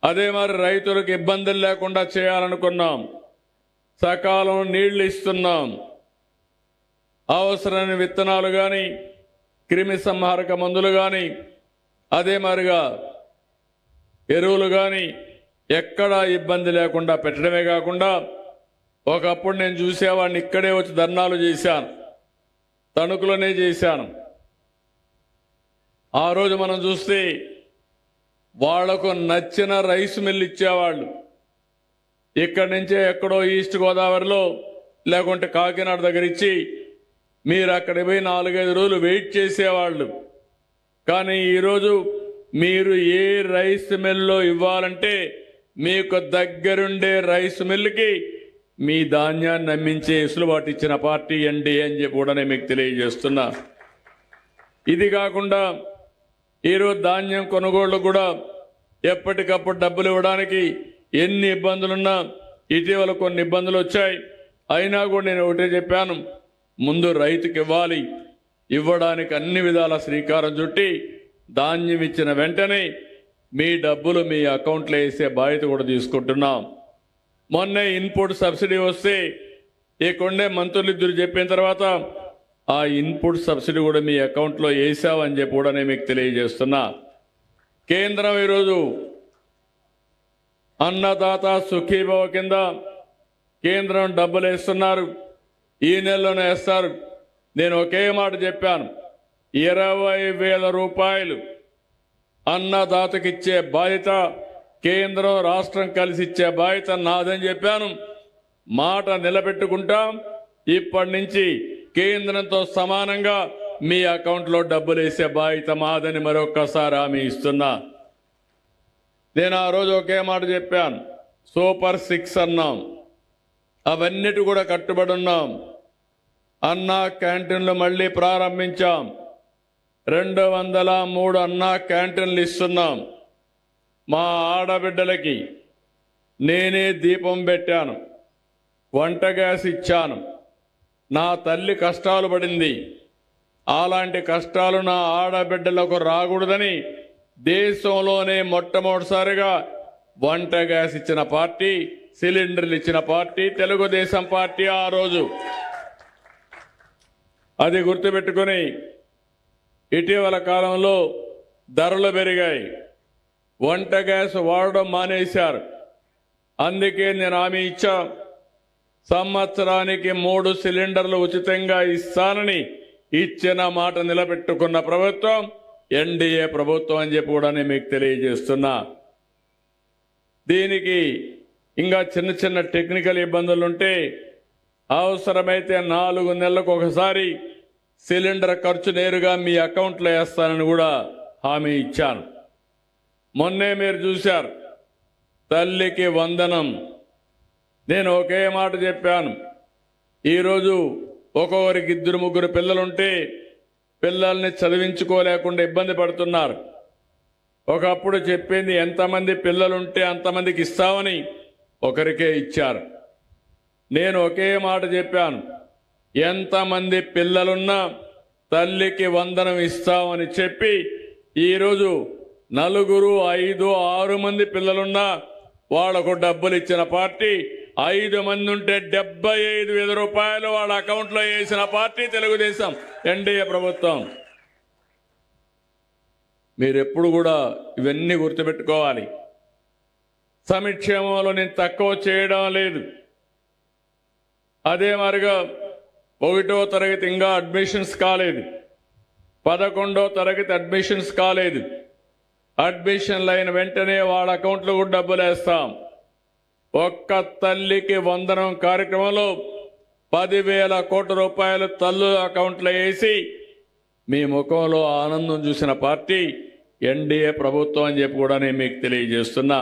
అదే మరి రైతులకు ఇబ్బందులు లేకుండా చేయాలనుకున్నాం. సకాలం నీళ్లు ఇస్తున్నాం. అవసరమైన విత్తనాలు కానీ, క్రిమి సంహారక మందులు కానీ, అదే మరిగా ఎరువులు కానీ ఎక్కడా ఇబ్బంది లేకుండా పెట్టడమే కాకుండా, ఒకప్పుడు నేను చూసేవాడిని, ఇక్కడే వచ్చి ధర్నాలు చేశాను, తణుకులోనే చేశాను. ఆ రోజు మనం చూస్తే వాళ్లకు నచ్చిన రైస్ మిల్ ఇచ్చేవాళ్ళు. ఇక్కడి నుంచే ఎక్కడో ఈస్ట్ గోదావరిలో లేకుంటే కాకినాడ దగ్గర ఇచ్చి మీరు అక్కడికి పోయి 4-5 రోజులు వెయిట్ చేసేవాళ్ళు. కానీ ఈరోజు మీరు ఏ రైస్ మిల్లో ఇవ్వాలంటే మీకు దగ్గరుండే రైస్ మిల్లుకి మీ ధాన్యాన్ని నమ్మించే వెసులుబాటు ఇచ్చిన పార్టీ ఎన్డీఏ అని చెప్పి కూడా నేను మీకు తెలియజేస్తున్నా. ఇది కాకుండా ఈరోజు ధాన్యం కొనుగోళ్లు కూడా ఎప్పటికప్పుడు డబ్బులు ఇవ్వడానికి ఎన్ని ఇబ్బందులున్నా, ఇటీవల కొన్ని ఇబ్బందులు వచ్చాయి. అయినా కూడా నేను ఒకటే చెప్పాను, ముందు రైతుకి ఇవ్వాలి. ఇవ్వడానికి అన్ని విధాల శ్రీకారం చుట్టి ధాన్యం ఇచ్చిన వెంటనే మీ డబ్బులు మీ అకౌంట్లో వేసే బాధ్యత కూడా తీసుకుంటున్నాం. మొన్నే ఇన్పుట్ సబ్సిడీ వస్తే ఇక్కడే మంత్రులు ఇద్దరు చెప్పిన తర్వాత ఆ ఇన్పుట్ సబ్సిడీ కూడా మీ అకౌంట్లో వేసావని చెప్పి కూడా నేను మీకు తెలియజేస్తున్నా. కేంద్రం ఈరోజు అన్నదాత సుఖీభవ కింద కేంద్రం డబ్బులు వేస్తున్నారు. ఈ నెలలోనే వేస్తారు. నేను ఒకే మాట చెప్పాను, 20,000 రూపాయలు అన్నదాతకి ఇచ్చే బాధ్యత కేంద్రం రాష్ట్రం కలిసి ఇచ్చే బాధ్యత నాదని చెప్పాను. మాట నిలబెట్టుకుంటాం. ఇప్పటి నుంచి కేంద్రంతో సమానంగా మీ అకౌంట్లో డబ్బులు వేసే బాధ్యత మాదని మరొక్కసారి హామీ ఇస్తున్నా. నేను ఆ రోజు ఒకే మాట చెప్పాను, సూపర్ 6 అన్నాం. అవన్నిటి కూడా కట్టుబడి ఉన్నాం. అన్నా క్యాంటీన్లు మళ్ళీ ప్రారంభించాం. 203 అన్నా క్యాంటీన్లు ఇస్తున్నాం. మా ఆడబిడ్డలకి నేనే దీపం పెట్టాను, వంట గ్యాస్ ఇచ్చాను. నా తల్లి కష్టాలు పడింది. అలాంటి కష్టాలు నా ఆడబిడ్డలకు రాకూడదని దేశంలోనే మొట్టమొదటిసారిగా వంట గ్యాస్ ఇచ్చిన పార్టీ, సిలిండర్లు ఇచ్చిన పార్టీ తెలుగుదేశం పార్టీ. ఆ రోజు అది గుర్తుపెట్టుకొని ఇటీవల కాలంలో ధరలు పెరిగాయి. వంట గ్యాస్ వాడడం మానేశారు. అందుకే నేను హామీ ఇచ్చా, సంవత్సరానికి 3 సిలిండర్లు ఉచితంగా ఇస్తానని ఇచ్చిన మాట నిలబెట్టుకున్న ప్రభుత్వం ఎన్డీఏ ప్రభుత్వం అని చెప్పి కూడా నేను మీకు తెలియజేస్తున్నా. దీనికి ఇంకా చిన్న చిన్న టెక్నికల్ ఇబ్బందులుంటే అవసరమైతే 4 నెలలకు ఒకసారి సిలిండర్ ఖర్చు నేరుగా మీ అకౌంట్లో వేస్తానని కూడా హామీ ఇచ్చాను. మొన్నే మీరు చూశారు, తల్లికి వందనం. నేను ఒకే మాట చెప్పాను, ఈరోజు ఒక్కొక్కరికి 2-3 పిల్లలుంటే పిల్లల్ని చదివించుకోలేకుండా ఇబ్బంది పడుతున్నారు. ఒకప్పుడు చెప్పింది ఎంతమంది పిల్లలుంటే అంతమందికి ఇస్తామని, ఒకరికే ఇచ్చారు. నేను ఒకే మాట చెప్పాను, ఎంతమంది పిల్లలున్నా తల్లికి వందనం ఇస్తామని చెప్పి ఈరోజు 4, 5, 6 మంది పిల్లలున్నా వాళ్లకు డబ్బులు ఇచ్చిన పార్టీ. 5 మంది ఉంటే 75,000 రూపాయలు వాళ్ళ అకౌంట్లో వేసిన పార్టీ తెలుగుదేశం ఎన్డీఏ ప్రభుత్వం. మీరెప్పుడు కూడా ఇవన్నీ గుర్తుపెట్టుకోవాలి. సంక్షేమంలో నేను తక్కువ చేయడం లేదు. అదే మరిగా 1వ తరగతి ఇంకా అడ్మిషన్స్ కాలేదు, 11వ తరగతి అడ్మిషన్స్ కాలేదు. అడ్మిషన్లు అయిన వెంటనే వాళ్ళ అకౌంట్లో కూడా డబ్బులు వేస్తాం. ఒక్క తల్లికి వందనం కార్యక్రమంలో 10,000 కోట్ల రూపాయలు తల్లుల అకౌంట్లో వేసి మీ ముఖంలో ఆనందం చూసిన పార్టీ ఎన్డీఏ ప్రభుత్వం అని చెప్పి కూడా నేను మీకు తెలియజేస్తున్నా.